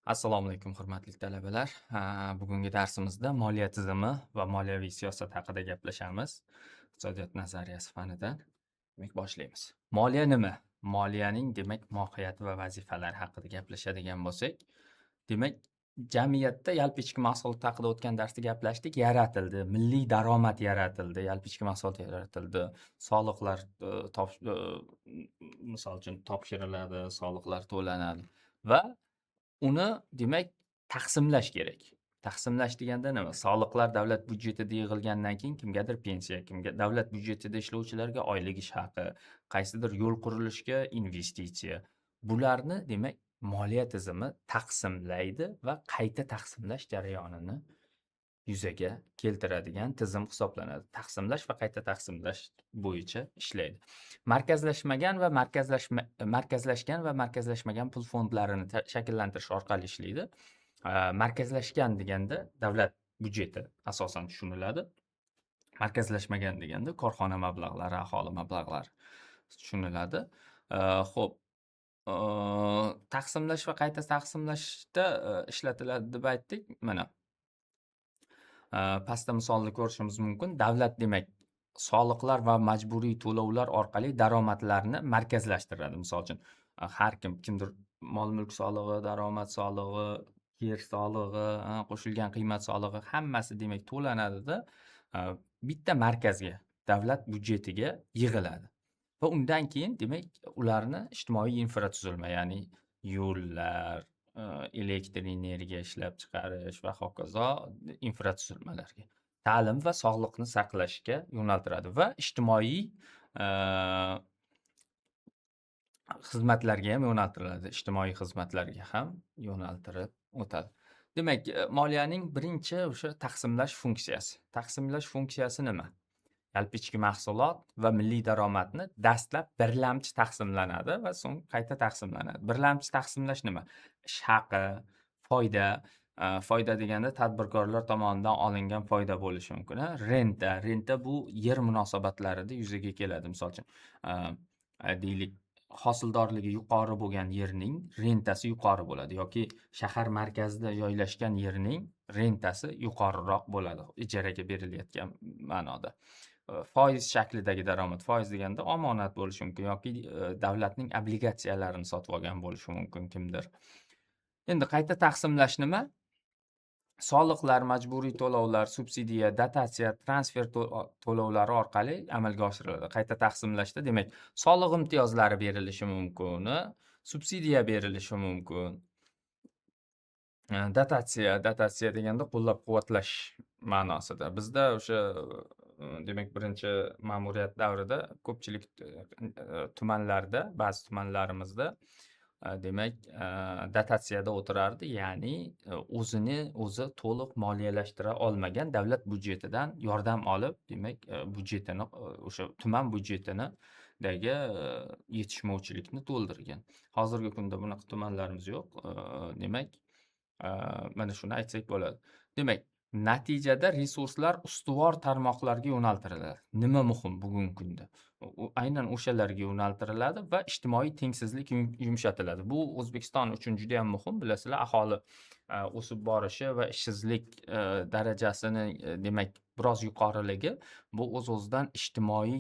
Assalomu alaykum, hurmatli talabalar. Bugungi darsimizda moliya tizimi va moliyaviy siyosat haqida gaplashamiz. Iqtisodiyot nazariyasi fanidan. Demak, boshlaymiz. Moliya nima? Moliyaning demak mohiyati va vazifalari haqida gaplashadigan bo'lsak, demak, jamiyatda yalpi ichki mahsulot haqida o'tgan darsda gaplashdik. Yaratildi, milliy daromad yaratildi, yalpi ichki mahsulot yaratildi, soliqlar misol uchun topshiriladi, soliqlar to'lanadi va uni demak taqsimlash kerak. Taqsimlash deganda nima? Soliqlar davlat byudjetida yig'ilgandan keyin kimgadir pensiya, kimga davlat byudjetida ishlovchilarga oylik ish haqi, qaysidir yo'l qurilishiga investitsiya. Bularni demak moliya tizimi taqsimlaydi va qayta taqsimlash jarayonini yuzaga keltiradigan tizim hisoblanadi. Taqsimlash va qayta taqsimlash bo'yicha ishlaydi. Markazlashgan va markazlashmagan pul fondlarini shakllantirish orqali ishlaydi. Markazlashgan deganda davlat byudjeti asosan tushuniladi. Markazlashmagan deganda korxona mablag'lari, aholi mablag'lari tushuniladi. Xo'p, taqsimlash va qayta taqsimlashda ishlatiladi deb aytdik. Mana pastda misolni ko'rishimiz mumkin. Davlat demak soliqlar va majburiy to'lovlar orqali daromadlarni markazlashtiradi. Misol uchun, har kimdir mol-mulk solig'i, daromad solig'i, yer solig'i, qo'shilgan qiymat solig'i hammasi demak to'lanadida bitta markazga, davlat byudjetiga yig'iladi. Va undan keyin demak ularni ijtimoiy infratuzilma, ya'ni yo'llar, elektr energiya ishlab chiqarish va hokazo infratuzilmalarga, ta'lim va sog'liqni saqlashga yo'naltiradi va ijtimoiy xizmatlarga ham yo'naltiriladi. Ijtimoiy xizmatlarga ham yo'naltirib o'tadi. Demak, moliyaning birinchi o'sha taqsimlash funksiyasi. Taqsimlash funksiyasi nima? Yalpi ichki mahsulot va milliy daromadni dastlab birlamchi taqsimlanadi va so'ng qayta taqsimlanadi. Birlamchi taqsimlash nima? Ish haqi, foyda. Foyda deganda tadbirkorlar tomonidan olingan foyda bo'lishi mumkin. Renta bu yer munosabatlarida yuzaga keladi. Misol uchun, deylik, hosildorligi yuqori bo'lgan yerning rentasi yuqori bo'ladi yoki shahar markazida joylashgan yerning rentasi yuqoriroq bo'ladi ijaraga berilayotgan ma'noda. Foiz shaklidagi daromad. Foiz deganda omonat bo'lishi mumkin yoki davlatning obligatsiyalarini sotib olgan bo'lishi mumkin kimdir. Endi qayta taqsimlash nima? Soliqlar, majburiy to'lovlar, subsidiya, dotatsiya, transfer to'lovlari orqali amalga oshiriladi. Qayta taqsimlashda demak soliq imtiyozlari berilishi mumkin, subsidiya berilishi mumkin. Dotatsiya deganda qo'llab-quvvatlash ma'nosida. Bizda o'sha demak birinchi ma'muriyat davrida ko'pchilik tumanlarda, ba'zi tumanlarimizda demak dotatsiyada o'tirardi, ya'ni o'zi to'liq moliyalashtira olmagan davlat byudjetidan yordam olib, demak byudjetini o'sha tuman byudjetinidagi yetishmovchilikni to'ldirgan. Hozirgi kunda bunaqa tumanlarimiz yo'q. Demak, mana shuni aytsak bo'ladi. Demak, natijada resurslar ustuvor tarmoqlarga yo'naltiriladi. Nima muhim bugungi kunda? Aynan o'shalarga yo'naltiriladi va ijtimoiy tengsizlik yumshatiladi. Bu O'zbekiston uchun juda ham muhim. Bilasizlar, aholi o'sib borishi va ishsizlik darajasini demak biroz yuqoriligi bu o'z-o'zidan ijtimoiy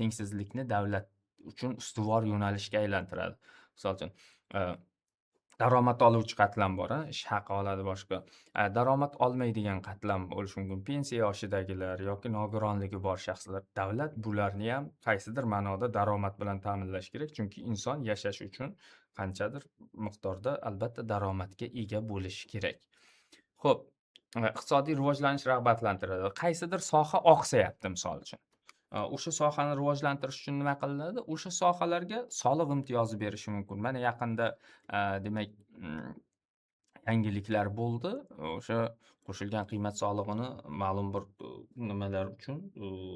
tengsizlikni davlat uchun ustuvor yo'nalishga aylantiradi. Misol uchun, daromad oluvchi qatlam bor, ish haqi oladi boshqa. Daromad olmaydigan qatlam bo'lishi mumkin. Pensiya yoshidagilar yoki nogironligi bor shaxslar. Davlat bularni ham qaysidir ma'noda daromad bilan ta'minlash kerak, chunki inson yashash uchun qanchadir miqdorda albatta daromadga ega bo'lishi kerak. Xo'p, iqtisodiy rivojlanish rag'batlantiriladi. Qaysidir soha oqsayapti misol uchun. O'sha sohani rivojlantirish uchun nima qilinadi? O'sha sohalarga soliq imtiyozi berishi mumkin. Mana yaqinda demak yangiliklar bo'ldi. O'sha qo'shilgan qiymat solig'ini ma'lum bir nimalar uchun,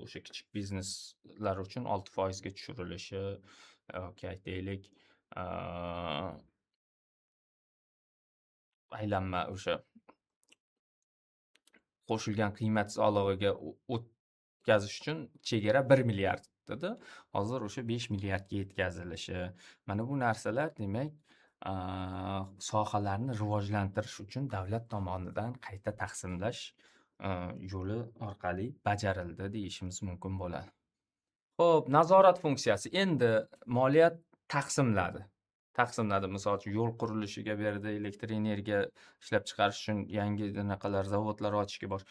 o'sha kichik bizneslar uchun 6% ga tushirilishi yoki aytaylik, aylanma o'sha qo'shilgan qiymat solig'iga o'tkazish uchun chegara 1 milliard edi. Hozir o'sha 5 milliardga yetkazilishi. Mana bu narsalar demak sohalarni rivojlantirish uchun davlat tomonidan qayta taqsimlash yo'li orqali bajarildi deyishimiz mumkin bo'ladi. Xo'p, nazorat funksiyasi. Endi moliya taqsimladi. Misol uchun yo'l qurilishiga berdi, elektr energiya ishlab chiqarish uchun yangi zavodlar ochishga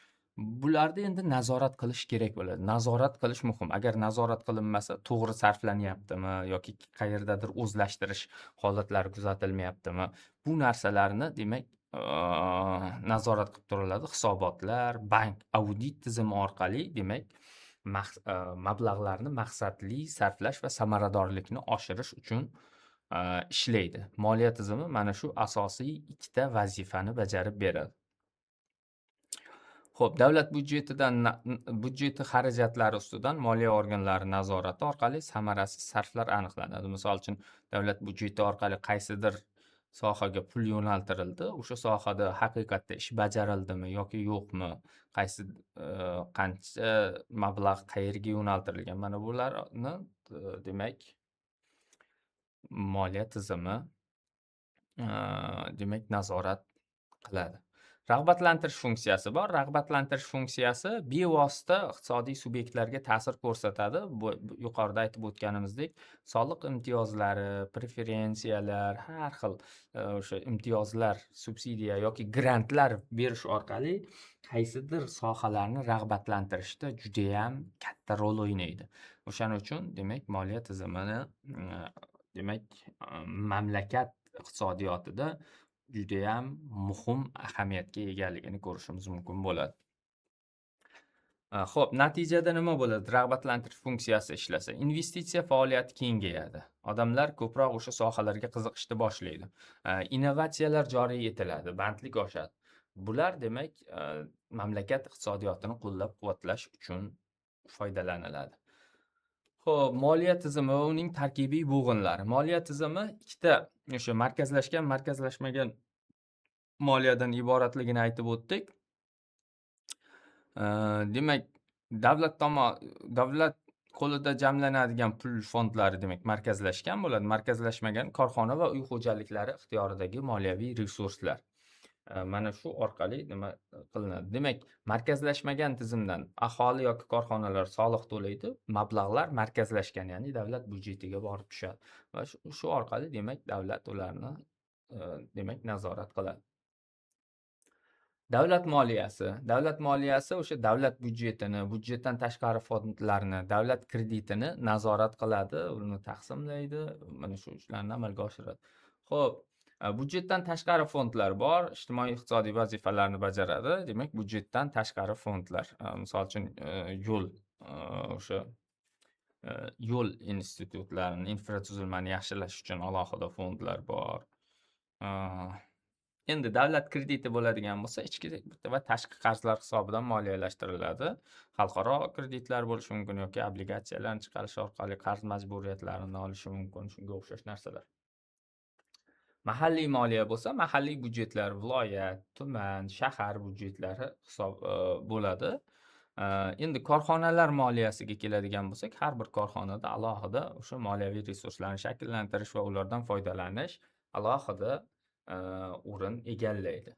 bularni endi nazorat qilish kerak bo'ladi. Nazorat qilish muhim. Agar nazorat qilinmasa, to'g'ri sarflanyaptimi yoki qayerdadir o'zlashtirish holatlari kuzatilmayaptimi? Bu narsalarni demak nazorat qilib turiladi. Hisobotlar, bank audit tizimi orqali demak mablag'larni maqsadli sarflash va samaradorlikni oshirish uchun ishlaydi. Moliya tizimi mana shu asosiy ikkita vazifani bajarib beradi. Xo'p, davlat budjeti xarajatlari ustidan moliya organlari nazorati orqali samarasiz sarflar aniqlanadi. Misol uchun, davlat budjeti orqali qaysidir sohaga pul yo'naltirildi. O'sha sohada haqiqatda ish bajarildimi yoki yo'qmi? Qancha mablag' qayerga yo'naltirilgan? Mana bularni demak moliya tizimi demak nazorat qiladi. Rag'batlantirish funksiyasi bor. Rag'batlantirish funksiyasi bevosita iqtisodiy subyektlarga ta'sir ko'rsatadi. Bu yuqorida aytib o'tganimizdek, soliq imtiyozlari, preferensiyalar, har xil o'sha imtiyozlar, subsidiya yoki grantlar berish orqali qaysidir sohalarni rag'batlantirishda juda ham katta rol o'ynaydi. O'shaning uchun demak moliya tizimini demak mamlakat iqtisodiyotida judayam muhim ahamiyatga egaligini ko'rishimiz mumkin bo'ladi. Xo'p, natijada nima bo'ladi? Rag'batlantirish funksiyasi ishlasa, investitsiya faoliyati kengayadi. Odamlar ko'proq o'sha sohalarga qiziqishni boshlaydi. Innovatsiyalar joriy etiladi, bandlik oshadi. Bular demak mamlakat iqtisodiyotini qo'llab-quvvatlash uchun foydalaniladi. Xo'p, moliya tizimi va uning tarkibiy bo'g'inlari. Moliya tizimi ikkita o'sha markazlashgan, markazlashmagan moliyadan iboratligini aytib o'tdik. Demak, davlat qo'lida jamlanadigan pul fondlari demak markazlashgan bo'ladi. Markazlashmagan korxona va uy xo'jaliklari ixtiyoridagi moliyaviy resurslar. Mana shu orqali nima qilinadi? Demak, markazlashmagan tizimdan aholi yoki korxonalar soliq to'laydi, mablag'lar markazlashgan, ya'ni davlat budjetiga borib tushadi va shu orqali demak davlat ularni demak nazorat qiladi. Davlat moliyasi o'sha davlat budjetini, budjetdan tashqari fondlarni, davlat kreditini nazorat qiladi, uni taqsimlaydi, mana shu ishlarni amalga oshiradi. Xo'p, budjetdan tashqari fondlar bor, ijtimoiy-iqtisodiy vazifalarni bajaradi. Demak, budjetdan tashqari fondlar, misol uchun yo'l institutlarini, infratuzilmani yaxshilash uchun alohida fondlar bor. Endi davlat krediti bo'ladigan bo'lsa, ichki va tashqi qarzlar hisobidan moliyalashtiriladi. Xalqaro kreditlar bo'lishi mumkin yoki obligatsiyalarni chiqarish orqali qarz majburiyatlarini olishi mumkin, shunga o'xshash narsalar. Mahalliy moliya bo'lsa, mahalliy budjetlar, viloyat, tuman, shahar budjetlari bo'ladi. Endi korxonalar moliyasiga keladigan bo'lsak, har bir korxonada alohida o'sha moliyaviy resurslarni shakllantirish va ulardan foydalanish alohida o'rin egallaydi.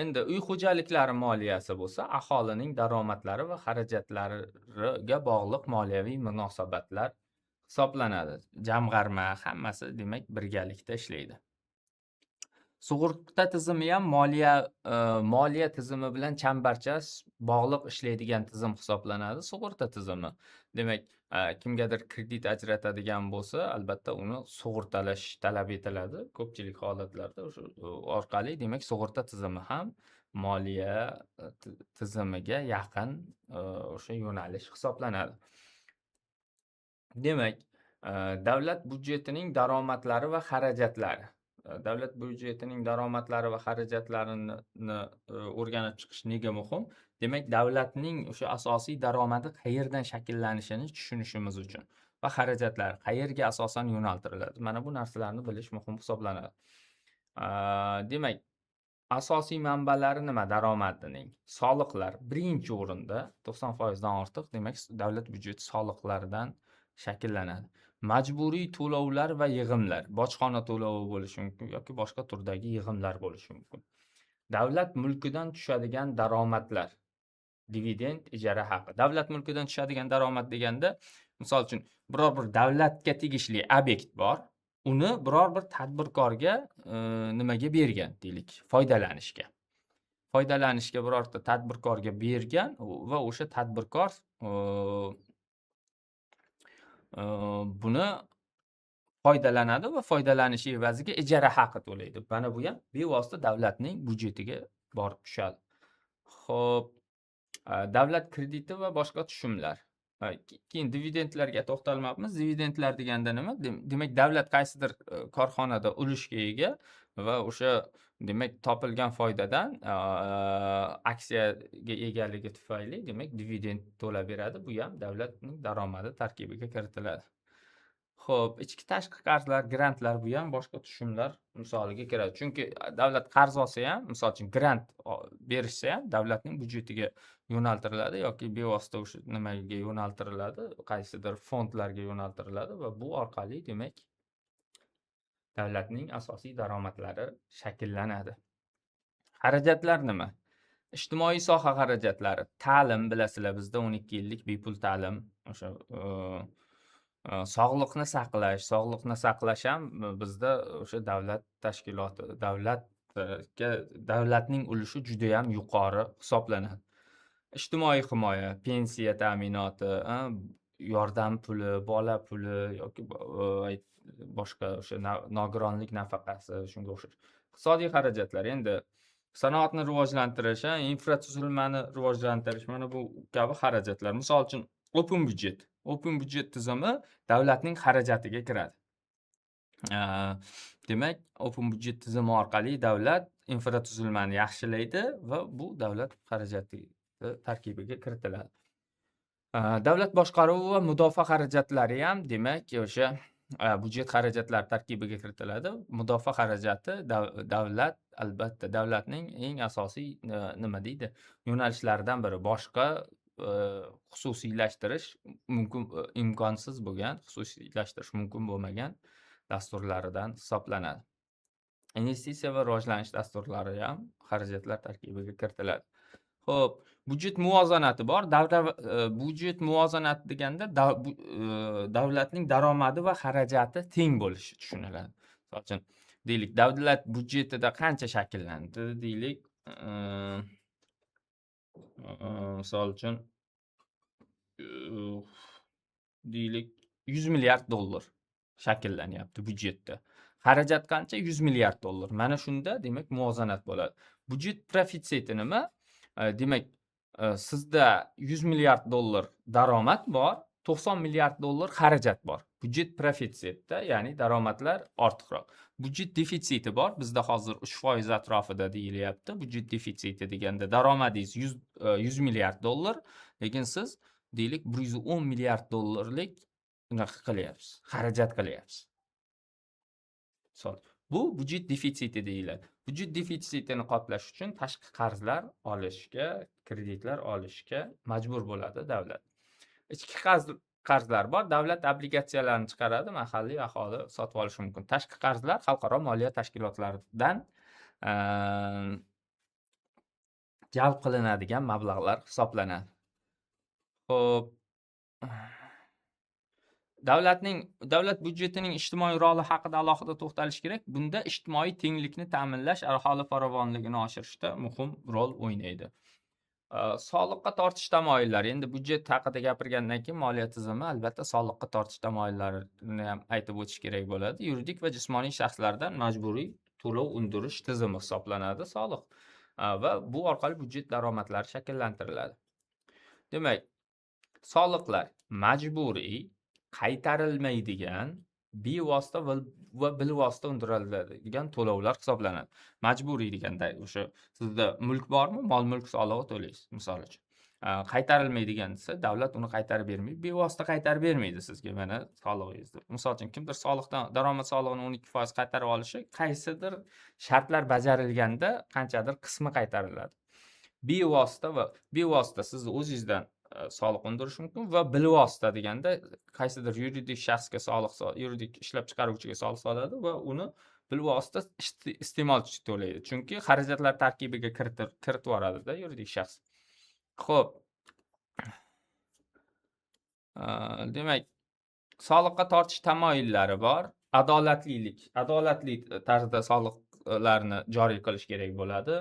Endi uy xo'jaliklari moliyasi bo'lsa, aholining daromadlari va xarajatlariga bog'liq moliyaviy munosabatlar hisoblanadi. Jamg'arma hammasi demak birgalikda ishlaydi. Sug'urta tizimi ham moliya tizimi bilan chambarchas bog'liq ishlaydigan tizim hisoblanadi. Sug'urta tizimi. Demak, kimgadir kredit ajratadigan bo'lsa, albatta uni sug'urtalash talab etiladi. Ko'pchilik holatlarda o'sha orqali demak sug'urta tizimi ham moliya tizimiga yaqin o'sha yo'nalish hisoblanadi. Demak, davlat budjetining daromadlari va xarajatlari. Davlat budjetining daromadlari va xarajatlarini o'rganib chiqish nega muhim? Demak, davlatning o'sha asosiy daromadi qayerdan shakllanishini tushunishimiz uchun va xarajatlar qayerga asosan yo'naltiriladi. Mana bu narsalarni bilish muhim hisoblanadi. Demak, asosiy manbalari nima daromadining? Soliqlar birinchi o'rinda 90% dan ortiq, demak, davlat budjeti soliqlaridan shakllanadi. majburiy to'lovlar va yig'imlar, bojxona to'lovi bo'lishi mumkin yoki boshqa turdagi yig'imlar bo'lishi mumkin. Davlat mulkidan tushadigan daromadlar, dividend, ijara haqi. Davlat mulkidan tushadigan daromad deganda, misol uchun, biror bir davlatga tegishli obyekt bor, uni biror bir tadbirkorga nimaga bergan deylik, foydalanishga. Foydalanishga birorta tadbirkorga bergan va o'sha tadbirkor buni foydalanadi va foydalanishi evaziga ijara haqi to'laydi. Mana bu ham bevosita davlatning budjetiga borib tushadi. Xo'p, davlat krediti va boshqa tushumlar. Keyin dividendlarga to'xtalmoqmiz. Dividendlar deganda nima? Demak, davlat qaysidir korxonada ulushga ega va o'sha demak topilgan foydadan aksiyaga egaligi tufayli demak dividend to'lab beradi. Bu ham davlatning daromadi tarkibiga kiritiladi. Xo'p, ichki tashqi qarzlar, grantlar bu ham boshqa tushumlar misoliga kiradi. Chunki davlat qarz olsa ham, misol uchun grant berishsa ham davlatning budjetiga yo'naltiriladi yoki bevosita o'sha nimaga yo'naltiriladi, qaysidir fondlarga yo'naltiriladi va bu orqali demak davlatning asosiy daromadlari shakllanadi. Xarajatlar nima? Ijtimoiy soha xarajatlari, ta'lim bilasizlar, bizda 12 yillik bepul ta'lim, o'sha sog'liqni saqlash ham bizda o'sha davlat tashkiloti, davlatning ulushi juda ham yuqori hisoblanadi. Ijtimoiy himoya, pensiya ta'minoti, yordam puli, bola puli yoki boshqa o'sha nogironlik nafaqasi, shunga o'xshash. Iqtisodiy xarajatlar, endi sanoatni rivojlantirish, infratuzilmani rivojlantirish, mana bu kabi xarajatlar. Misol uchun, open budjet tizimi davlatning xarajatiga kiradi. Demak, open budjet tizimi orqali davlat infratuzilmani yaxshilaydi va bu davlat xarajati tarkibiga kiritiladi. Davlat boshqaruvi va mudofaa xarajatlari ham demak o'sha budjet xarajatlari tarkibiga kiritiladi. Mudofaa xarajati davlat, albatta davlatning eng asosiy nima deydi, yo'nalishlaridan biri. Boshqa xususiylashtirish mumkin, imkonsiz bo'lgan, xususiylashtirish mumkin bo'lmagan dasturlaridan hisoblanadi. Investitsiya va rivojlanish dasturlari ham xarajatlar tarkibiga kiritiladi. Xo'p, budjet muvozanati bor. Budjet muvozanati deganda davlatning daromadi va xarajati teng bo'lishi tushuniladi. Misol uchun, deylik, davlat budjetida qancha shakllandi, deylik, misol uchun, deylik, 100 milliard dollar shakllanyapti budjetda. Xarajat qancha? 100 milliard dollar. Mana shunda demak muvozanat bo'ladi. Budjet profitsiyeti nima? Demak, sizda 100 milliard dollar daromad bor, 90 milliard dollar xarajat bor. Budjet profitsiyetda, ya'ni daromadlar ortiqroq. Budjet defitsiti bor. Bizda hozir 3% atrofida deyilyapti. Budjet defitsiti deganda daromadingiz 100 milliard dollar, lekin siz deylik 110 milliard dollarlik unaqa qilyapsiz, xarajat qilyapsiz. Bu budjet defitsiti deyiladi. Budjet defitsitini qoplash uchun tashqi qarzlar olishga, kreditlar olishga majbur bo'ladi davlat. Ichki qarzlar bor. Davlat obligatsiyalarini chiqaradi, mahalliy aholi sotib olishi mumkin. Tashqi qarzlar xalqaro moliya tashkilotlaridan jalb qilinadigan mablag'lar hisoblanadi. Xo'p, davlat budjetining ijtimoiy roli haqida alohida to'xtalish kerak. Bunda ijtimoiy tenglikni ta'minlash, aholi farovonligini oshirishda muhim rol o'ynaydi. Soliqqa tortish tamoyillari. Endi budjet haqida gapirgandan keyin moliya tizimi albatta soliqqa tortish tamoyillarini ham aytib o'tish kerak bo'ladi. Yuridik va jismoniy shaxslardan majburiy to'lov undirish tizimi hisoblanadi soliq va bu orqali budjet daromadlari shakllantiriladi. Demak, soliqlar majburiy, qaytarilmaydigan, bevosita va bilvosita undiriladigan to'lovlar hisoblanadi. Majburiy deganda o'sha sizda mulk bormi, mol-mulk solig'i to'laysiz, misol uchun. Qaytarilmaydigan desa, davlat uni qaytarib bermaydi, bevosita qaytarib bermaydi sizga mana solig'ingizni. Misol uchun, kimdir soliqdan, daromad solig'ini 12% qaytarib olishi, qaysidir shartlar bajarilganda qanchadir qismi qaytariladi. Bevosita siz o'zingizdan soliq undirish mumkin va bilvosita deganda qaysidir yuridik shaxsga yuridik ishlab chiqaruvchiga soliq soladi va uni bilvosita iste'molchi to'laydi. Chunki xarajatlar tarkibiga kiritib yuboradida yuridik shaxs. Xo'p, demak, soliqqa tortish tamoyillari bor. Adolatli tarzda soliqlarni joriy qilish kerak bo'ladi.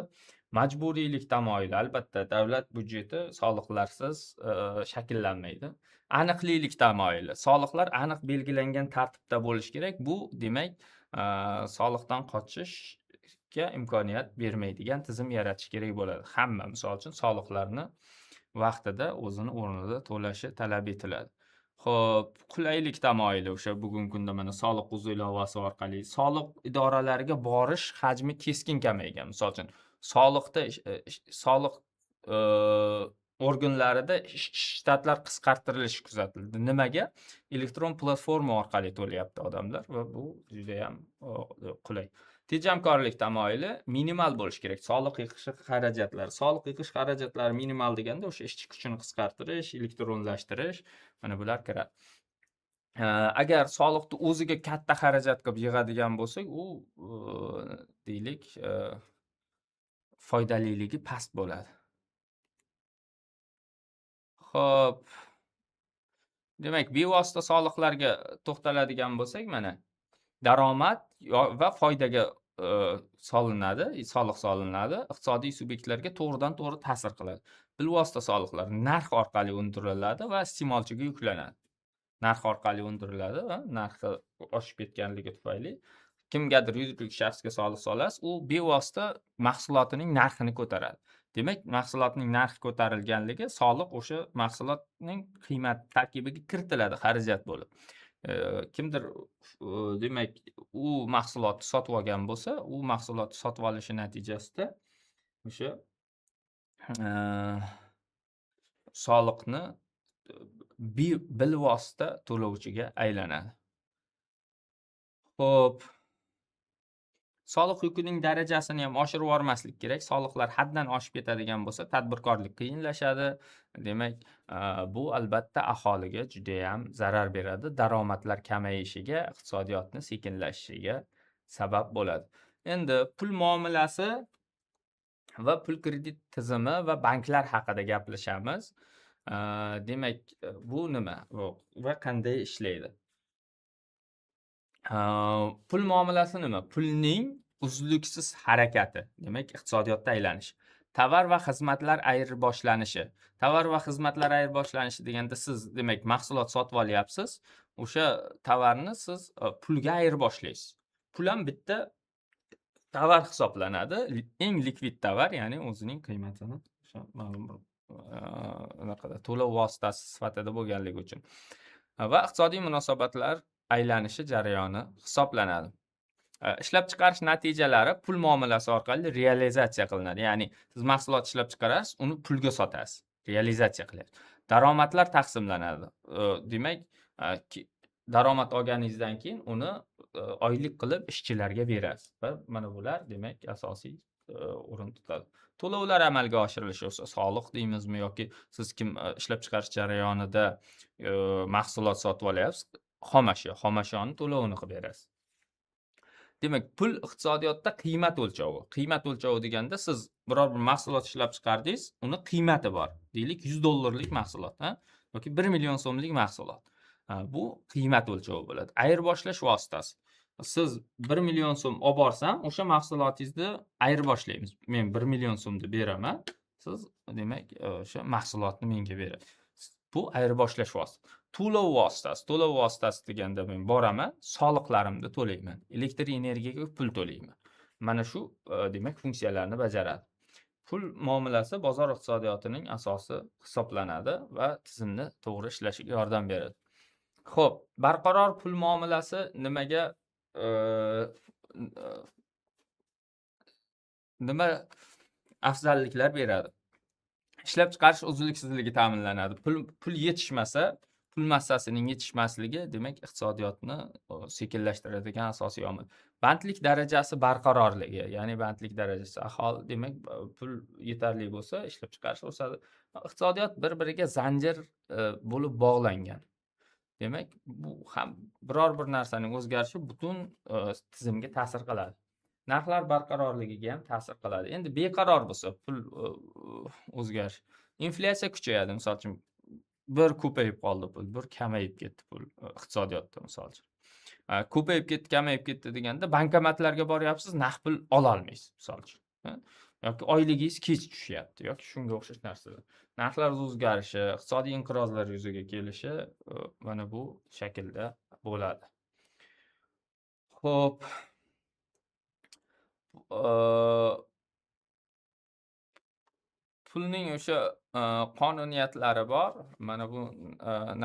Majburiylik tamoyili, albatta, davlat byudjeti soliqlarsiz shakllanmaydi. Aniqlilik tamoyili, soliqlar aniq belgilangan tartibda bo'lishi kerak. Bu demak, soliqdan qochishga imkoniyat bermaydigan tizim yaratish kerak bo'ladi. Hamma, misol uchun, soliqlarni vaqtida o'zini o'rnida to'lashi talab etiladi. Xo'p, qulaylik tamoyili o'sha bugungi kunda mana soliq uz ilovasi orqali soliq idoralariga borish hajmi keskin kamaygan. Misol uchun, soliq organlarida shtatlar qisqartirilishi kuzatildi. Nimaga? Elektron platforma orqali to'layapti odamlar va bu juda ham qulay. Tejamkorlik tamoyili minimal bo'lishi kerak. Soliq yiqish xarajatlari minimal deganda o'sha ishchi kuchini qisqartirish, elektronlashtirish, mana bular kiradi. Agar soliqni o'ziga katta xarajat qilib yig'adigan bo'lsak, u deylik, foydaliligi past bo'ladi. Xo'p, demak, bevosita soliqlarga to'xtaladigan bo'lsak, mana daromad va foydaga soliq solinadi, iqtisodiy subyektlarga to'g'ridan-to'g'ri ta'sir qiladi. Bilvosita soliqlar narx orqali undiriladi va iste'molchiga yuklanadi. Narxi oshib ketganligi tufayli kimgadir yuridik shaxsga soliq solasiz, u bevosita mahsulotining narxini ko'taradi. Demak, mahsulotning narxi ko'tarilganligi soliq o'sha mahsulotning qiymat tarkibiga kiritiladi xarajat bo'lib. Kimdir demak, u mahsulotni sotib olgan bo'lsa, u mahsulotni sotib olishi natijasida o'sha soliqni bilvosita to'lovchiga aylanadi. Xo'p, soliq yukining darajasini ham oshirib yubormaslik kerak. Soliqlar haddan oshib ketadigan bo'lsa, tadbirkorlik qiyinlashadi. Demak, bu albatta aholiga juda ham zarar beradi. Daromadlar kamayishiga, iqtisodiyotni sekinlashishiga sabab bo'ladi. Endi pul muomalasi va pul kredit tizimi va banklar haqida gaplashamiz. Demak, bu nima va qanday ishlaydi? Pul muomalasi nima? Pulning uzluksiz harakati, demak, iqtisodiyotda aylanish. Tovar va xizmatlar ayirboshlanishi. Tovar va xizmatlar ayirboshlanishi deganda siz, demak, mahsulot sotib olyapsiz. O'sha tovarni siz pulga ayirboshlaysiz. Pul ham bitta tovar hisoblanadi. Eng likvid tovar, ya'ni o'zining qiymatini o'sha ma'lum to'lov vositasi sifatida bo'lganligi uchun. Va iqtisodiy munosabatlar aylanishi jarayoni hisoblanadi. Ishlab chiqarish natijalari pul muomalasi orqali realizatsiya qilinadi. Ya'ni siz mahsulot ishlab chiqarasiz, uni pulga sotasiz, realizatsiya qilyapsiz. Daromadlar taqsimlanadi. Demak, daromad olganingizdan keyin uni oylik qilib ishchilarga berasiz. Va mana bular demak asosiy o'rin tutadi. To'lovlar amalga oshirilishi, soliq deymizmi yoki siz ishlab chiqarish jarayonida mahsulot sotib olyapsiz, xomashyoni to'lovini qilib berasiz. Demak, pul iqtisodiyotda qiymat o'lchovi. Qiymat o'lchovi deganda siz biror bir mahsulot ishlab chiqardingiz, uni qiymati bor. Deylik, $100 mahsulot, yoki 1 million so'mlik mahsulot. Bu qiymat o'lchovi bo'ladi. Ayirboshlash vositasi. Siz 1 million so'm olib borsam, o'sha mahsulotingizni ayirboshlaymiz. Men 1 million so'mni beraman, siz demak o'sha mahsulotni menga berasiz. Bu ayirboshlash vositasi. To'lov vositasi deganda men boraman, soliqlarimni to'layman. Elektr energiyaga pul to'layman. Mana shu demak funksiyalarni bajaradi. Pul muomalasi bozor iqtisodiyotining asosi hisoblanadi va tizimni to'g'ri ishlashiga yordam beradi. Xo'p, barqaror pul muomalasi nimaga nima afzalliklar beradi? Ishlab chiqarish uzluksizligi ta'minlanadi. Pul yetishmasa, pul massasining yetishmasligi, demak, iqtisodiyotni sekinlashtiradigan asosiy omil. Bandlik darajasi barqarorligi, ya'ni bandlik darajasi, aholi demak, pul yetarli bo'lsa, ishlab chiqarish o'sadi. Iqtisodiyot bir-biriga zanjir bo'lib bog'langan. Demak, bu ham biror bir narsaning o'zgarishi butun tizimga ta'sir qiladi. Narxlar barqarorligiga ham ta'sir qiladi. Endi beqaror bo'lsa pul o'zgarish, inflyatsiya kuchayadi. Misol uchun, bir ko'payib qoldi pul, bir kamayib ketdi pul iqtisodiyotda, misol uchun. Ko'payib ketdi, kamayib ketdi deganda bankomatlarga boryapsiz, naqd pul ololmaysiz, misol uchun. Yoki oyligingiz kech tushyapti yoki shunga o'xshash narsalar. Narxlar o'zgarishi, iqtisodiy inqirozlar yuzaga kelishi mana bu shaklda bo'ladi. Xo'p, pulning o'sha qonuniyatlari bor. Mana bu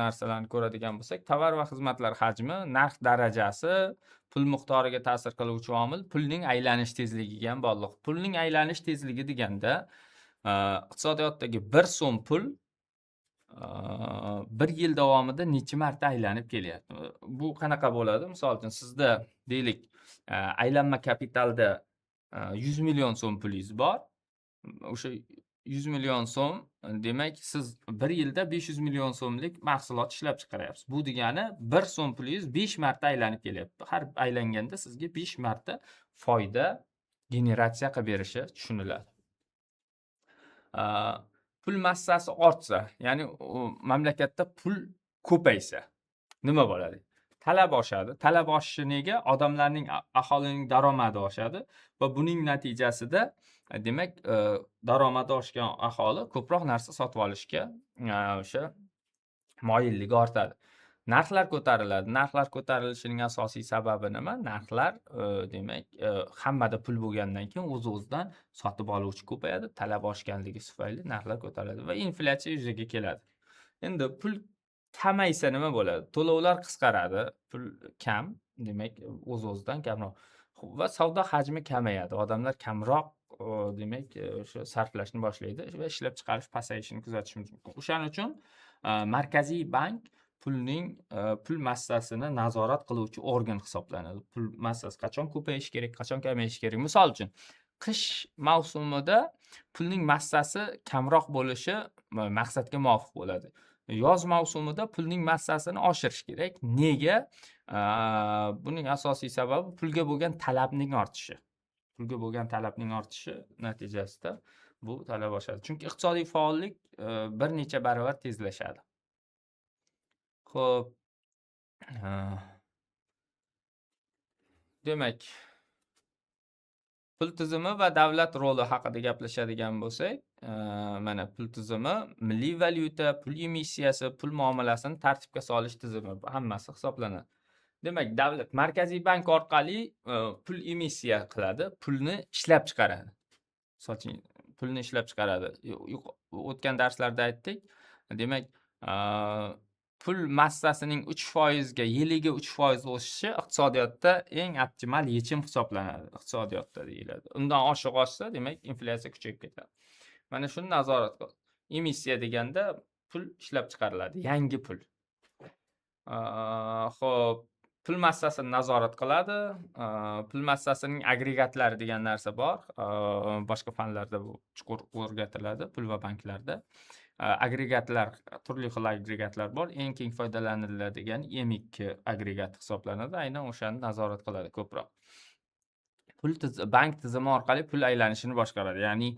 narsalarni ko'radigan bo'lsak, tovar va xizmatlar hajmi, narx darajasi, pul miqdoriga ta'sir qiluvchi omil pulning aylanish tezligiga ham bog'liq. Pulning aylanish tezligi deganda, iqtisodiyotdagi 1 so'm pul 1 yil davomida necha marta aylanib kelyapti. Bu qanaqa bo'ladi? Misol uchun, sizda deylik, aylanma kapitalda 100 million so'm pulingiz bor. O'sha 100 million so'm, demak, siz 1 yilda 500 million so'mlik mahsulot ishlab chiqaryapsiz. Bu degani 1 so'm pulingiz 5 marta aylanib kelyapti. Har aylanganda sizga 5 marta foyda generatsiya qilib berishi tushuniladi. Pul massasi ortsa, ya'ni mamlakatda pul ko'paysa nima bo'ladi? Talab oshadi. Talab oshishi nega? Odamlarning, aholining daromadi oshadi va buning natijasida demak, daromadi oshgan aholi ko'proq narsa sotib olishga o'sha moyilligi ortadi. Narxlar ko'tariladi. Narxlar ko'tarilishining asosiy sababi nima? Narxlar demak, hammada pul bo'lgandan keyin o'z-o'zidan sotib oluvchi ko'payadi. Talab oshganligi tufayli narxlar ko'tariladi va inflyatsiya yuzaga keladi. Endi pul kamaysa nima bo'ladi? To'lovlar qisqaradi, pul kam, demak, o'z-o'zidan kamroq va savdo hajmi kamayadi. Odamlar kamroq demak, o'sha sarflashni boshlaydi va ishlab chiqarish pasayishini kuzatishimiz mumkin. O'shaning uchun Markaziy bank pul massasini nazorat qiluvchi organ hisoblanadi. Pul massasi qachon ko'payishi kerak, qachon kamayishi kerak. Misol uchun, qish mavsumida pulning massasi kamroq bo'lishi maqsadga muvofiq bo'ladi. Yoz mavsumida pulning massasini oshirish kerak. Nega? Buning asosiy sababi pulga bo'lgan talabning ortishi. Pulga bo'lgan talabning ortishi natijasida bu talab oshadi. Chunki iqtisodiy faollik bir necha barobar tezlashadi. Xo'p, demak, pul tizimi va davlat roli haqida gaplashadigan bo'lsak, mana pul tizimi milliy valyuta, pul emissiyasi, pul muomalasini tartibga solish tizimi, hammasi hisoblanadi. Demak, davlat Markaziy bank orqali pul emissiya qiladi, pulni ishlab chiqaradi. Misol uchun, pulni ishlab chiqaradi. O'tgan darslarda aytdik. Demak, pul massasining 3% ga, yiliga 3% o'sishi iqtisodiyotda eng optimal yechim hisoblanadi. Iqtisodiyotda deyiladi. Undan oshiq oshsa, demak, inflyatsiya kuchayib ketadi. Mana shuni nazorat qil. Emissiya deganda pul ishlab chiqariladi, yangi pul. Xo'p, pul massasini nazorat qiladi. Pul massasining agregatlari degan narsa bor. Boshqa fanlarda bu chuqur o'rgatiladi, pul va banklarda. Agregatlar, turli xil agregatlar bor. Eng keng foydalaniladigan M2 agregat hisoblanadi. Aynan o'shani nazorat qiladi ko'proq. Bank tizimi orqali pul aylanishini boshqaradi. Ya'ni,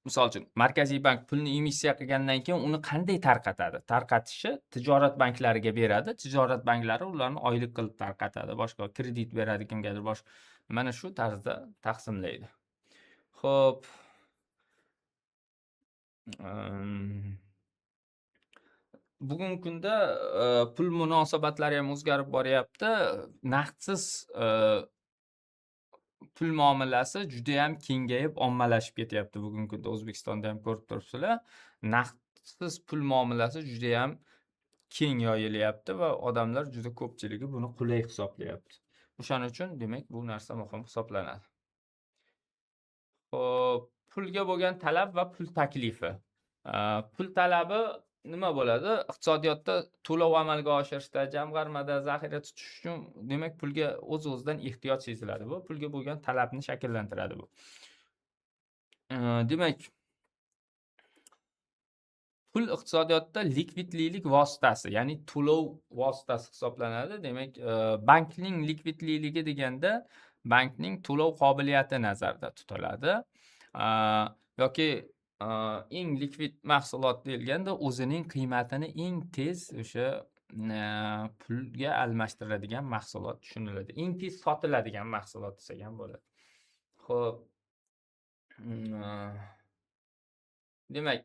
misol uchun, Markaziy bank pulni emissiya qilgandan keyin uni qanday tarqatadi? Tarqatishi tijorat banklariga beradi. Tijorat banklari ularni oylik qilib tarqatadi. Boshqa kredit beradi kimgadir boshqa. Mana shu tarzda taqsimlaydi. Xo'p, bugungi kunda pul munosabatlari ham o'zgarib boryapti. Naqdsiz pul muomalasi juda ham kengayib, ommalashib ketyapti bugungi kunda. O'zbekistonda ham ko'rib turibsizlar. Naqdsiz pul muomalasi juda ham keng yoyilyapti va odamlar juda ko'pchiligi buni qulay hisoblayapti. O'shaning uchun, demak, bu narsa muhim hisoblanadi. Xo'p, pulga bo'lgan talab va pul taklifi. Pul talabi nima bo'ladi? Iqtisodiyotda to'lov amalga oshirishda, jamg'armada zaxira tutish uchun demak pulga o'z-o'zidan ehtiyoj seziladi bu. Pulga bo'lgan talabni shakllantiradi bu. Demak, pul iqtisodiyotda likvidlilik vositasi, ya'ni to'lov vositasi hisoblanadi. Demak, bankning likvidliligi deganda bankning to'lov qobiliyati nazarda tutiladi. Yoki eng likvid mahsulot deyilganda o'zining qiymatini eng tez o'sha pulga almashtiradigan mahsulot tushuniladi. Eng tez sotiladigan mahsulot desak ham bo'ladi. Xo'p, demak,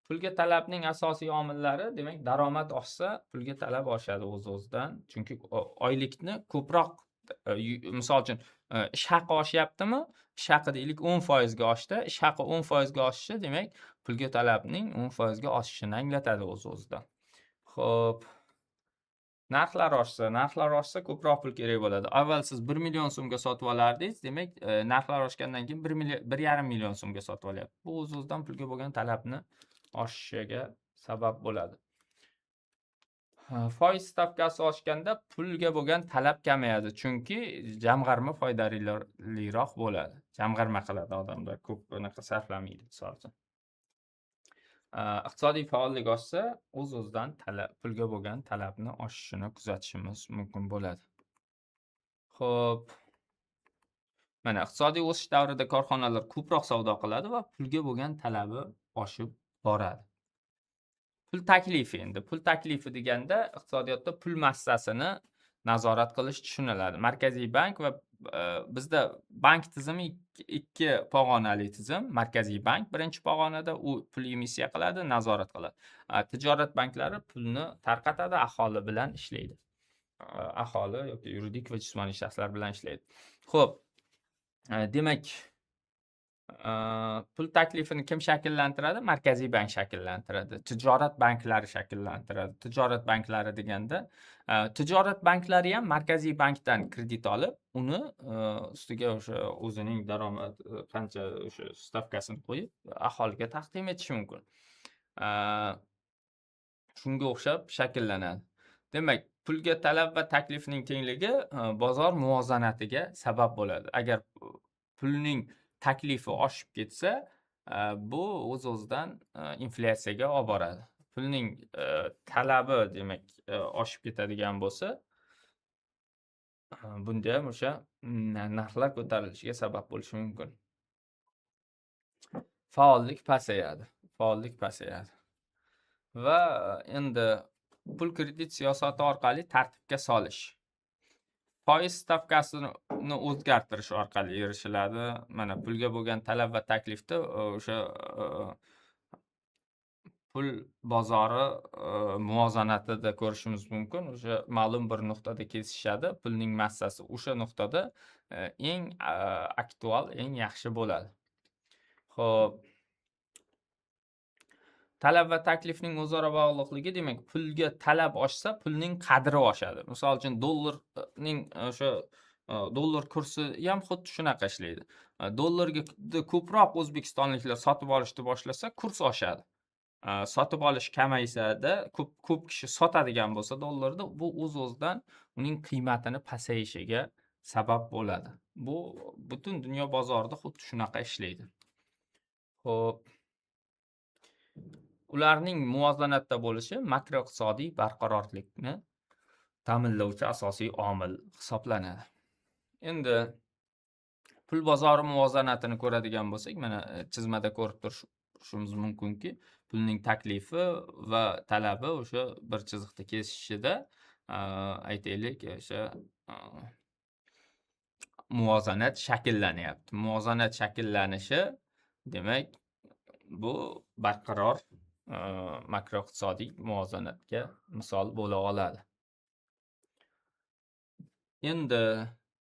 pulga talabning asosiy omillari, demak, daromad oshsa, pulga talab oshadi o'z-o'zidan. Chunki oylikni ko'proq, misol uchun, ish haqi oshyaptimi? Ish haqi deylik 10% ga oshdi. Ish haqi 10% ga oshishi, demak, pulga talabning 10% ga oshishini anglatadi o'z-o'zidan. Xo'p, narxlar oshsa ko'proq pul kerak bo'ladi. Avval siz 1 million so'mga sotib olardingiz, demak, narxlar oshgandan keyin 1,5 million so'mga sotib olyapti. Bu o'z-o'zidan pulga bo'lgan talabni oshishiga sabab bo'ladi. Foiz stavkasi oshganda pulga bo'lgan talab kamayadi, chunki jamg'arma foydaliroq bo'ladi. Jamg'arma qiladi odamlar, ko'p bunaqa sarflamaydi, misol uchun. Iqtisodiy faollik oshsa, o'z-o'zidan pulga bo'lgan talabni oshishini kuzatishimiz mumkin bo'ladi. Xo'p, mana iqtisodiy o'sish davrida korxonalar ko'proq savdo qiladi va pulga bo'lgan talabi oshib boradi. Pul taklifi endi. Pul taklifi deganda iqtisodiyotda pul massasini nazorat qilish tushuniladi. Markaziy bank va bizda bank tizimi ikki pog'onali tizim. Markaziy bank birinchi pog'onada u pul emissiya qiladi, nazorat qiladi. Tijorat banklari pulni tarqatadi, aholi bilan ishlaydi. Aholi yoki yuridik va jismoniy shaxslar bilan ishlaydi. Xo'p, demak, pul taklifini kim shakllantiradi? Markaziy bank shakllantiradi. Tijorat banklari shakllantiradi. Tijorat banklari deganda, tijorat banklari ham Markaziy bankdan kredit olib, uni ustiga o'sha o'zining daromad qancha o'sha stavkasini qo'yib, aholiga taqdim etishi mumkin. Shunga o'xshab shakllanadi. Demak, pulga talab va taklifning tengligi bozor muvozanatiga sabab bo'ladi. Agar pulning taklifi oshib ketsa, bu o'z-o'zidan inflyatsiyaga olib boradi. Pulning talabi, demak, oshib ketadigan bo'lsa, bunda ham o'sha narxlar ko'tarilishiga sabab bo'lishi mumkin. Faollik pasayadi. Va endi pul kredit siyosati orqali tartibga solish. Foiz stavkasini o'zgartirish orqali erishiladi. Mana pulga bo'lgan talab va taklifda o'sha pul bozori muvozanatida ko'rishimiz mumkin. O'sha ma'lum bir nuqtada kesishadi. Pulning massasi o'sha nuqtada eng aktual, eng yaxshi bo'ladi. Xo'p, talab va taklifning o'zaro bog'liqligi, demak, pulga talab oshsa, pulning qadri oshadi. Misol uchun, dollarning o'sha dollar kursi ham xuddi shunaqa ishlaydi. Dollarga ko'proq o'zbekistonliklar sotib olishni boshlasa, kurs oshadi. Sotib olish kamaysada, ko'p kishi sotadigan bo'lsa dollarda, bu o'z-o'zidan uning qiymatini pasayishiga sabab bo'ladi. Bu butun dunyo bozorida xuddi shunaqa ishlaydi. Xo'p, ularning muvozanatda bo'lishi makroiqtisodiy barqarorlikni ta'minlovchi asosiy omil hisoblanadi. Endi pul bozori muvozanatini ko'radigan bo'lsak, mana chizmada ko'rib turishimiz mumkinki, pulning taklifi va talabi o'sha bir chiziqda kesishida, aytaylik, o'sha muvozanat shakllanyapti. Muvozanat shakllanishi, demak, bu barqaror makroiqtisodiy muvozanatga misol bo'la oladi. Endi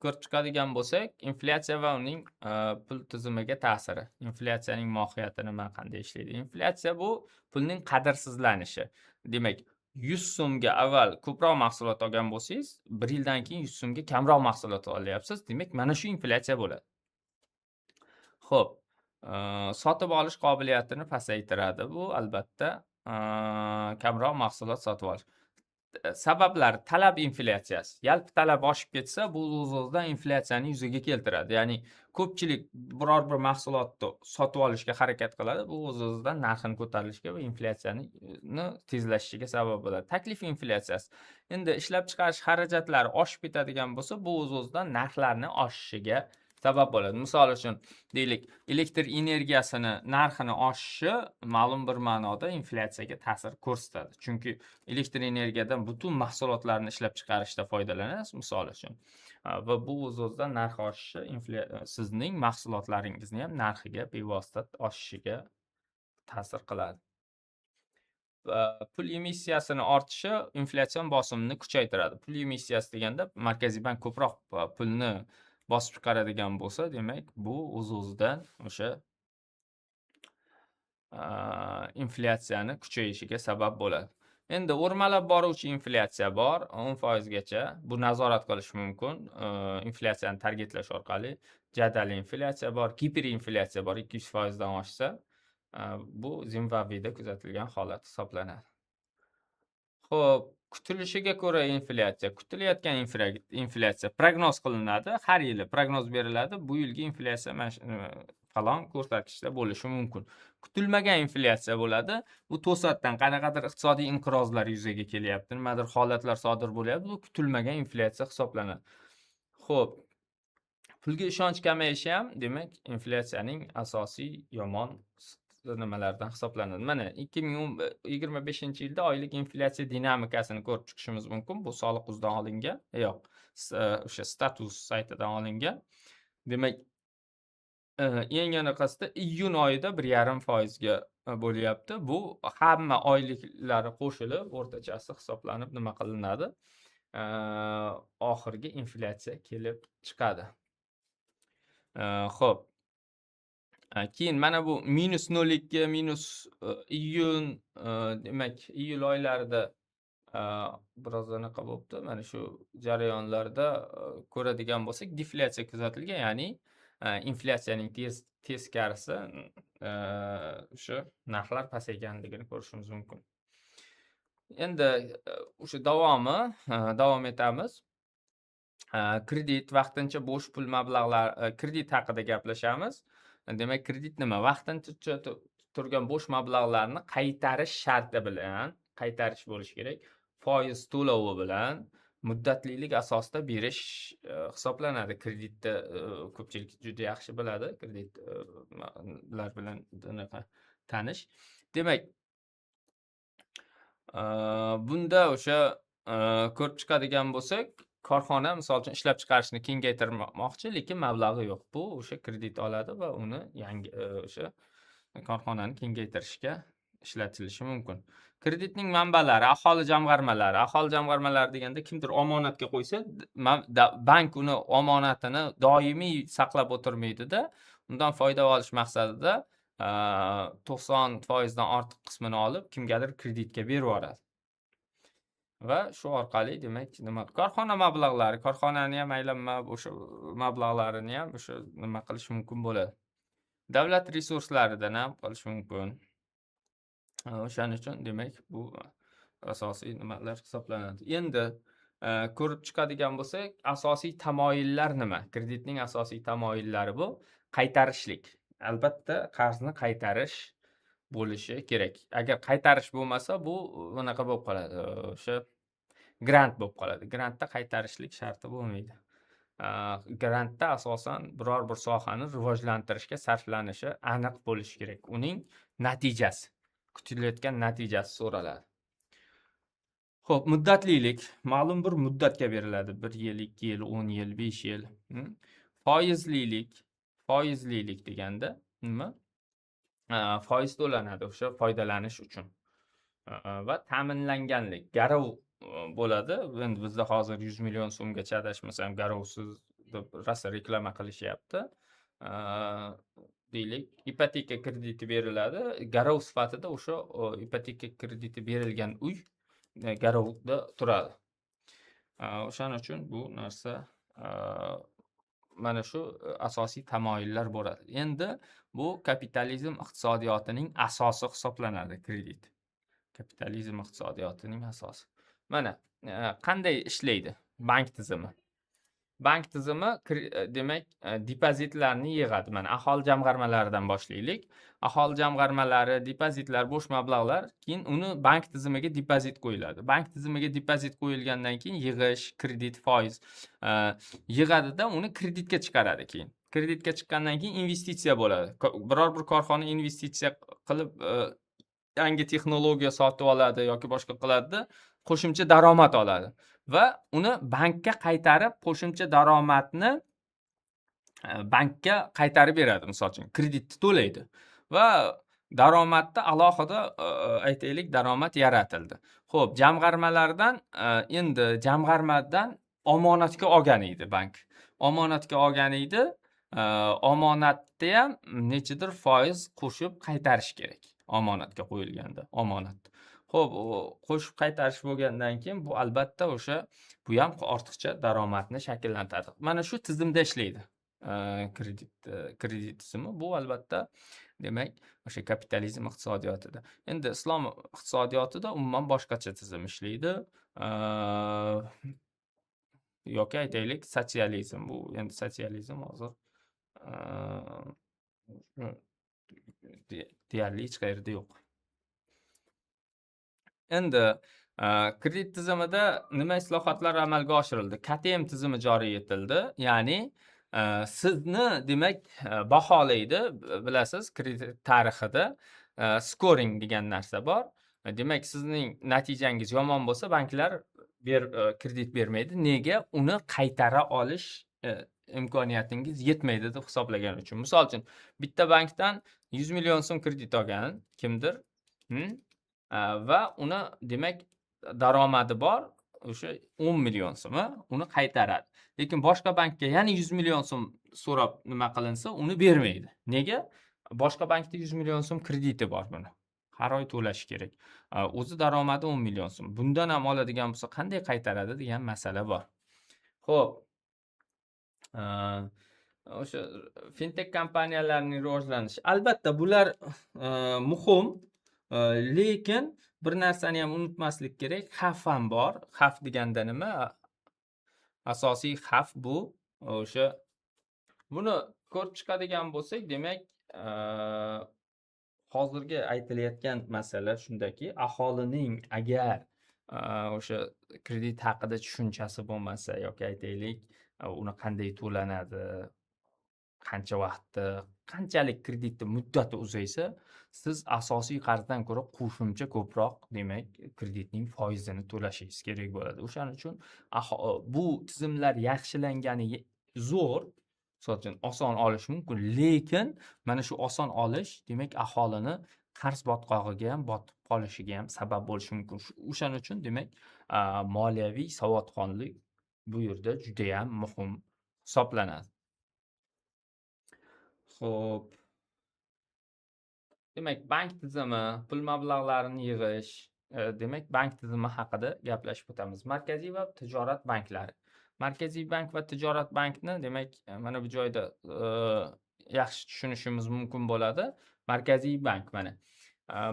ko'rib chiqadigan bo'lsak, inflyatsiya va uning pul tizimiga ta'siri. Inflyatsiyaning mohiyati nima, qanday ishlaydi? Inflyatsiya bu pulning qadrsizlanishi. Demak, 100 so'mga avval ko'proq mahsulot olgan bo'lsangiz, 1 yildan keyin 100 so'mga kamroq mahsulot olyapsiz. Demak, mana shu inflyatsiya bo'ladi. Xo'p, Sotib olish qobiliyatini pasaytiradi. Bu albatta kamroq mahsulot sotib olish. Sabablar talab inflyatsiyasi. Yalpi talab oshib ketsa, bu o'z-o'zidan inflyatsiyani yuzaga keltiradi. Ya'ni ko'pchilik biror bir mahsulotni sotib olishga harakat qiladi. Bu o'z-o'zidan narxini ko'tarilishiga va inflyatsiyani tezlashishiga sabab bo'ladi. Taklif inflyatsiyasi. Endi ishlab chiqarish xarajatlari oshib ketadigan bo'lsa, bu o'z-o'zidan narxlarni oshishiga sabab bo'ladi. Misol uchun, deylik, elektr energiyasini narxini oshishi ma'lum bir ma'noda inflyatsiyaga ta'sir ko'rsatadi. Chunki elektr energiyadan butun mahsulotlarni ishlab chiqarishda foydalanasiz, misol uchun. Va bu o'z-o'zidan narx oshishi sizning mahsulotlaringizni ham narxiga bevosita oshishiga ta'sir qiladi. Pul emissiyasini ortishi inflyatsion bosimni kuchaytiradi. Pul emissiyasi deganda Markaziy bank ko'proq pulni bosib chiqaradigan bo'lsa, demak, bu o'z-o'zidan o'sha inflyatsiyani kuchayishiga sabab bo'ladi. Endi o'rmalab boruvchi inflyatsiya bor, 10% gacha. Bu nazorat qilish mumkin. Inflyatsiyani targetlash orqali. Jadal inflyatsiya bor, giperinflyatsiya bor, 200% dan oshsa, bu Zimbabveda kuzatilgan holat hisoblanadi. Xo'p, kutilishiga ko'ra inflyatsiya, kutilayotgan inflyatsiya prognoz qilinadi, har yili prognoz beriladi. Bu yilgi inflyatsiya falon ko'rsatkichda bo'lishi mumkin. Kutilmagan inflyatsiya bo'ladi. Bu to'satdan qanaqadir iqtisodiy inqirozlar yuzaga kelyapti, nimadir holatlar sodir bo'lyapti. Bu kutilmagan inflyatsiya hisoblanadi. Xo'p, pulga ishonch kamayishi ham, demak, inflyatsiyaning asosiy yomon nimalardan hisoblanadi. Mana 2025-yilda oylik inflyatsiya dinamikasini ko'rib chiqishimiz mumkin. Bu Soliq.uzdan olingan, yo'q, o'sha status saytidan olingan. Demak, eng anaqasida iyun oyida 1,5% ga bo'lyapti. Bu hamma oyliklari qo'shilib o'rtachasi hisoblanib nima qilinadi? Oxirgi inflyatsiya kelib chiqadi. Xo'p. Keyin mana bu -0,2 iyun, demak, iyul oylarida biroz anaqa bo'libdi. Mana shu jarayonlarda ko'radigan bo'lsak, deflyatsiya kuzatilgan, ya'ni inflyatsiyaning teskarisi o'sha narxlar pasayganligini ko'rishimiz mumkin. Endi o'sha davom etamiz. Kredit, vaqtincha bo'sh pul mablag'lar, kredit haqida gaplashamiz. Demak, kredit nima? Vaqtincha turgan bo'sh mablag'larni qaytarish sharti bilan qaytarish bo'lishi kerak. Foiz to'lovi bilan muddatlilik asosida berish hisoblanadi. Kreditda ko'pchilik juda yaxshi biladi, kreditlar bilan tanish. Demak, bunda o'sha ko'rib chiqadigan bo'lsak, korxona misol uchun ishlab chiqarishni kengaytirmoqchi, lekin mablag'i yo'q. Bu o'sha kredit oladi va uni yangi o'sha korxonani kengaytirishga ishlatilishi mumkin. Kreditning manbalari, aholi jamg'armalari. Aholi jamg'armalari deganda kimdir omonatga qo'ysa, bank uni omonatini doimiy saqlab o'tirmaydi-da, undan foyda olish maqsadida 90% dan ortiq qismini olib kimgadir kreditga berib yuboradi. Va shu orqali, demak, nima, korxona mablag'lari, korxonani ham aylanma o'sha mablag'larini ham o'sha nima qilish mumkin bo'ladi. Davlat resurslaridan ham qilish mumkin. O'shaning uchun, demak, bu asosiy nimalar hisoblanadi. Endi ko'rib chiqadigan bo'lsak, asosiy tamoyillar nima? Kreditning asosiy tamoyillari bu qaytarishlik. Albatta, qarzni qaytarish bo'lishi kerak. Agar qaytarish bo'lmasa, bu bunaqa bo'lib qoladi. O'sha grant bo'lib qoladi. Grantda qaytarishlik sharti bo'lmaydi. Grantda asosan biror bir sohani rivojlantirishga sarflanishi aniq bo'lishi kerak. Uning natijasi, kutilayotgan natijasi so'raladi. Xo'p, muddatlilik ma'lum bir muddatga beriladi. 1 yil, 2 yil, 10 yil, 5 yil. Foizlilik deganda nima? Foiz to'lanadi o'sha foydalanish uchun. Va ta'minlanganlik, garov bo'ladi. Endi bizda hozir 100 million so'mgacha adashmasam garovsiz deb rosa reklama qilishyapti. Deylik, ipoteka krediti beriladi. Garov sifatida o'sha ipoteka krediti berilgan uy garovda turadi. O'shaning uchun bu narsa mana shu asosiy tamoyillar bo'ladi. Endi bu kapitalizm iqtisodiyotining asosi hisoblanadi kredit. Kapitalizm iqtisodiyotining asosi. Mana qanday ishlaydi bank tizimi? Bank tizimi demak depozitlarni yig'adi. Mana aholi jamg'armalaridan boshlaylik. Aholi jamg'armalari, depozitlar, bo'sh mablag'lar, keyin uni bank tizimiga depozit qo'yiladi. Bank tizimiga depozit qo'yilgandan keyin yig'ish, kredit, foiz yig'adida uni kreditga chiqaradi keyin. Kreditga chiqqandan keyin investitsiya bo'ladi. Biror bir korxona investitsiya qilib yangi texnologiya sotib oladi yoki boshqa qiladida qo'shimcha daromad oladi va uni bankka qaytarib qo'shimcha daromadni bankka qaytarib beradi. Misol uchun kreditni to'laydi va daromadda alohida aytaylik daromad yaratildi. Xo'p, jamg'armalardan endi jamg'armadan omonatga olgan edi bank. Omonatga olgan edi, omonatda ham nechidir foiz qo'shib qaytarish kerak. Omonatga qo'yilganda, omonat. Xo'p, qo'shib qaytarish bo'lgandan keyin bu albatta o'sha bu ham ortiqcha daromadni shakllantadi. Mana shu tizimda ishlaydi. Kredit tizimi bu albatta demak o'sha kapitalizm iqtisodiyotida. Endi islom iqtisodiyotida umuman boshqacha tizim ishlaydi. Yoki aytaylik sotsializm. Bu endi sotsializm hozir deyarli hech qayerda yo'q. Endi kredit tizimida nima islohotlar amalga oshirildi? KTM tizimi joriy etildi. Ya'ni sizni demak baholaydi. Bilasiz, kredit tarixida scoring degan narsa bor. Demak, sizning natijangiz yomon bo'lsa, banklar kredit bermaydi. Nega? Uni qaytara olish imkoniyatingiz yetmaydi deb hisoblagan uchun. Misol uchun, bitta bankdan 100 million so'm kredit olgan kimdir, va uni demak daromadi bor o'sha 10 million so'm, uni qaytaradi. Lekin boshqa bankka yana 100 million so'm so'rab nima qilinsa, uni bermaydi. Nega? Boshqa bankda 100 million so'm krediti bor buni. Har oy to'lash kerak. O'zi daromadi 10 million so'm. Bundan ham oladigan bo'lsa, qanday qaytaradi degan masala bor. Xo'p. O'sha fintech kompaniyalarining rivojlanishi. Albatta bular muhim, lekin bir narsani ham unutmaslik kerak, xavf ham bor. Xavf deganda nima? Asosiy xavf bu o'sha buni ko'rib chiqadigan bo'lsak, demak, hozirgi aytilayotgan masala shundaki, aholining agar o'sha kredit haqida tushunchasi bo'lmasa yoki aytaylik, uni qanday to'lanadi, qancha vaqtda, qanchalik kreditni muddati uzaysa, siz asosiy qarzdan ko'ra qo'shimcha ko'proq, demak, kreditning foizini to'lashingiz kerak bo'ladi. O'shaning uchun bu tizimlar yaxshilangani zo'r, misol uchun oson olish mumkin, lekin mana shu oson olish, demak, aholini qarz botqog'iga ham botib qolishiga ham sabab bo'lishi mumkin. O'shaning uchun, demak, moliyaviy savodxonlik bu yerda juda ham muhim hisoblanadi. Xo'p. Demak, bank tizimi, pul mablag'larini yig'ish, demak, bank tizimi haqida gaplashib o'tamiz. Markaziy va tijorat banklari. Markaziy bank va tijorat bankni, demak, mana bu joyda yaxshi tushunishimiz mumkin bo'ladi. Markaziy bank mana.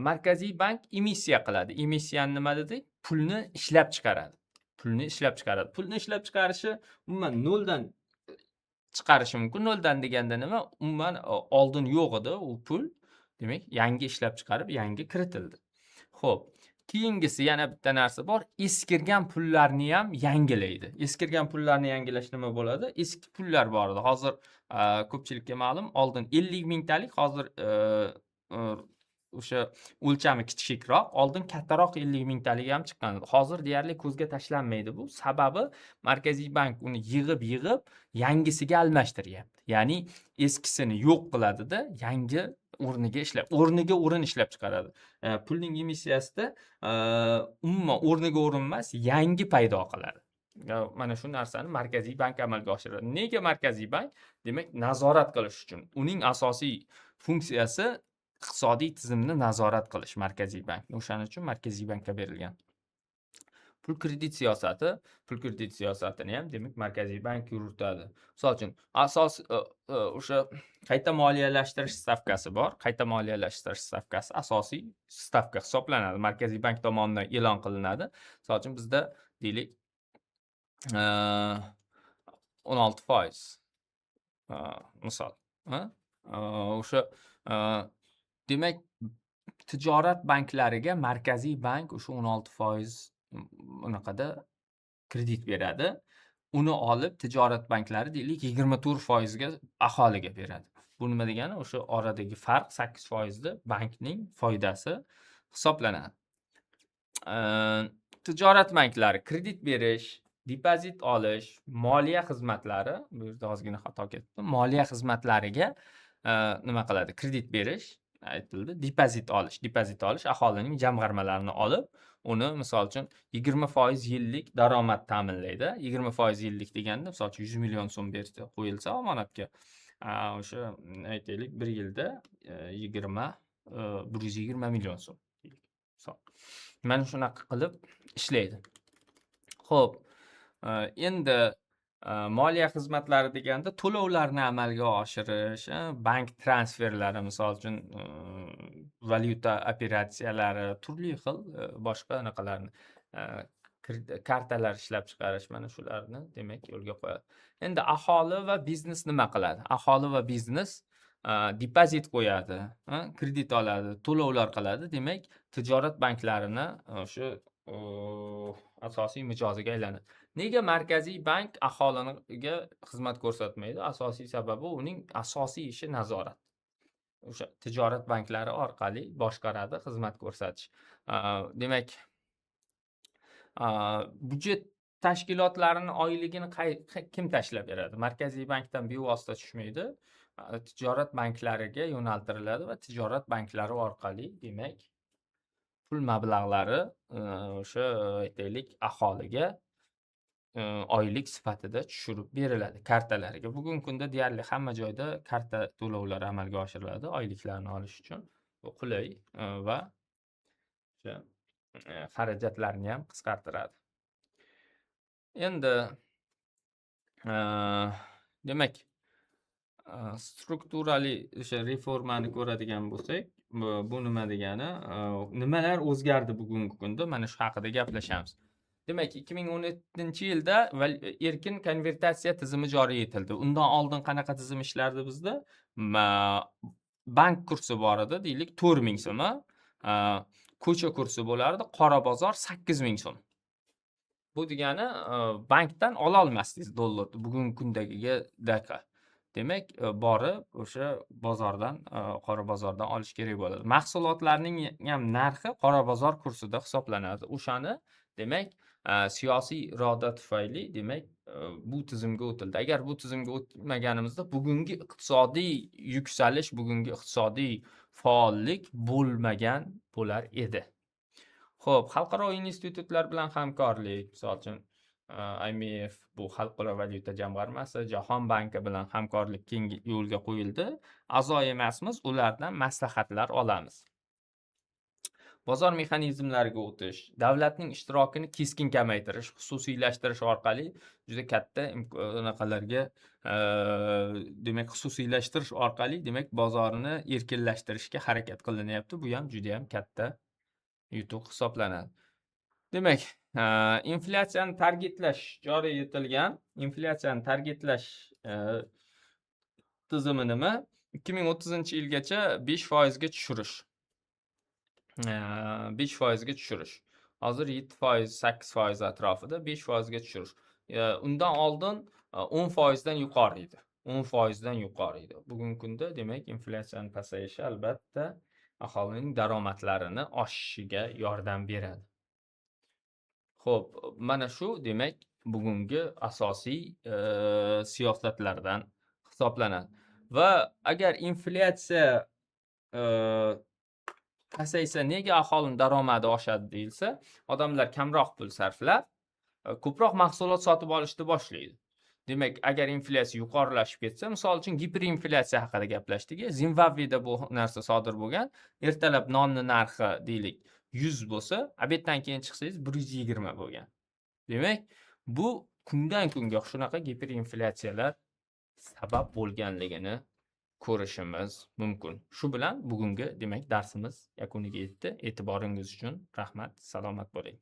Markaziy bank emissiya qiladi. Emissiyani nima dedik? Pulni ishlab chiqaradi. Pulni ishlab chiqaradi. Pulni ishlab chiqarishi umuman noldan chiqarishi mumkin. Noldan deganda nima? Umuman oldin yo'q edi u pul. Demak, yangi ishlab chiqarib, yangi kiritildi. Xo'p, keyingisi yana bitta narsa bor. Eskirgan pullarni ham yangilaydi. Eskirgan pullarni yangilash nima bo'ladi? Eski pullar bor edi. Hozir ko'pchilikka ma'lum, oldin 50 mingtalik, hozir o'sha o'lchami kichikroq, oldin kattaroq 50 mingtaligi ham chiqqan. Hozir deyarli ko'zga tashlanmaydi bu. Sababi Markaziy bank uni yig'ib yangisiga almashtiryapti. Ya'ni eskisini yo'q qiladida, yangi o'rniga o'rin ishlab chiqaradi. Pulning emissiyasida umuman o'rniga o'rin emas, yangi paydo qiladi. Mana shu narsani Markaziy bank amalga oshiradi. Nega Markaziy bank? Demak, nazorat qilish uchun. Uning asosiy funksiyasi iqtisodiy tizimni nazorat qilish Markaziy bank. O'shaning uchun Markaziy bankka berilgan. Pul kredit siyosatini ham demak Markaziy bank yuritadi. Misol uchun o'sha qayta moliyalashtirish stavkasi bor. Qayta moliyalashtirish stavkasi asosiy stavka hisoblanadi. Markaziy bank tomonidan e'lon qilinadi. Misol uchun bizda deylik 16% misol. O'sha demak tijorat banklariga Markaziy bank o'sha 16% unaqada kredit beradi. Uni olib tijorat banklari deylik 24% ga aholiga beradi. Bu nima degani? O'sha oradagi farq 8% da bankning foydasi hisoblanadi. Tijorat banklari kredit berish, depozit olish, moliya xizmatlari, bu yerda ozgina xato ketdi. Moliya xizmatlariga nima qiladi? Kredit berish aytildi. Depozit olish aholining jamg'armalarini olib, uni misol uchun 20% yillik daromad ta'minlaydi. 20% yillik deganda misol uchun 100 million so'm bersa qo'yilsa omonatga, o'sha aytaylik 1 yilda 120 million so'm misol. Mana shunaqa qilib ishlaydi. Xo'p, endi moliya xizmatlari deganda to'lovlarni amalga oshirish, bank transferlari, misol uchun valyuta operatsiyalari, turli xil boshqa anaqalarni, kartalar ishlab chiqarish, mana shularni demak yo'lga qo'yadi. Endi aholi va biznes nima qiladi? Aholi va biznes depozit qo'yadi, kredit oladi, to'lovlar qiladi. Demak, tijorat banklarini o'sha asosiy mijoziga aylanadi. Nega Markaziy bank aholiniga xizmat ko'rsatmaydi? Asosiy sababi uning asosiy ishi nazorat. O'sha tijorat banklari orqali boshqaradi, xizmat ko'rsatish. Demak, budjet tashkilotlarini oyligini kim tashlab beradi? Markaziy bankdan bevosita tushmaydi. Tijorat banklariga yo'naltiriladi va tijorat banklari orqali demak pul mablag'lari o'sha aytaylik aholiga oylik sifatida tushirib beriladi kartalariga. Bugungi kunda deyarli hamma joyda karta to'lovlari amalga oshiriladi oyliklarni olish uchun. Bu qulay va o'sha xarajatlarni ham qisqartiradi. Endi demak strukturali o'sha reformani ko'radigan bo'lsak, bu nima degani? Nimalar o'zgardi bugungi kunda? Mana shu haqida gaplashamiz. Demak, 2017-yilda erkin konvertatsiya tizimi joriy etildi. Undan oldin qanaqa tizim ishlardi bizda? Bank kursi bor edi, deylik 4000 so'm. Ko'cha kursi bo'lardi, qora bozor 8000 so'm. Bu degani bankdan ola olmasdingiz dollarni bugungi kundagiga. Demak, borib o'sha bozordan, qora bozordan olish kerak bo'ladi. Mahsulotlarning ham narxi qora bozor kursida hisoblanadi. O'shani demak, siyosiy iroda tufayli demak, bu tizimga o'tildi. Agar bu tizimga o'tmaganimizda bugungi iqtisodiy yuksalish, bugungi iqtisodiy faollik bo'lmagan bo'lar edi. Xo'p, xalqaro institutlar bilan hamkorlik, misol uchun IMF, bu Xalqaro valyuta jamg'armasi, Jahon banki bilan hamkorlik keng yo'lga qo'yildi. A'zo emasmiz, ulardan maslahatlar olamiz. Bozor mexanizmlariga o'tish, davlatning ishtirokini keskin kamaytirish, xususiylashtirish orqali juda katta anaqalarga demak xususiylashtirish orqali demak bozorni erkinlashtirishga harakat qilinyapti. Bu ham juda ham katta yutuq hisoblanadi. Demak, inflyatsiyani targetlash joriy etilgan. Inflyatsiyani targetlash tizimi nima? 2030-yilgacha 5% ga tushirish. 5% ga tushirish. Hozir 7%, 8% atrofida 5% ga tushirish. Undan oldin 10% dan yuqori edi. 10% dan yuqori edi. Bugungi kunda demak inflyatsiyaning pasayishi albatta aholining daromadlarini oshishiga yordam beradi. Xo'p, mana shu demak bugungi asosiy siyosatlardan hisoblanadi. Va agar inflyatsiya pasaysa nega aholining daromadi oshadi deyilsa, odamlar kamroq pul sarflab, ko'proq mahsulot sotib olishni boshlaydi. Demak, agar inflyatsiya yuqorilashib ketsa, misol uchun giperinflyatsiya haqida gaplashdik. Zimbabveda bu narsa sodir bo'lgan. Ertalab nonning narxi deylik 100 bo'lsa, obeddan keyin chiqsangiz 120 bo'lgan. Demak, bu kundan kunga shunaqa giperinflyatsiyalar sabab bo'lganligini ko'rishimiz mumkin. Shu bilan bugungi demak darsimiz yakuniga yetdi. E'tiboringiz uchun rahmat. Salomat bo'ling.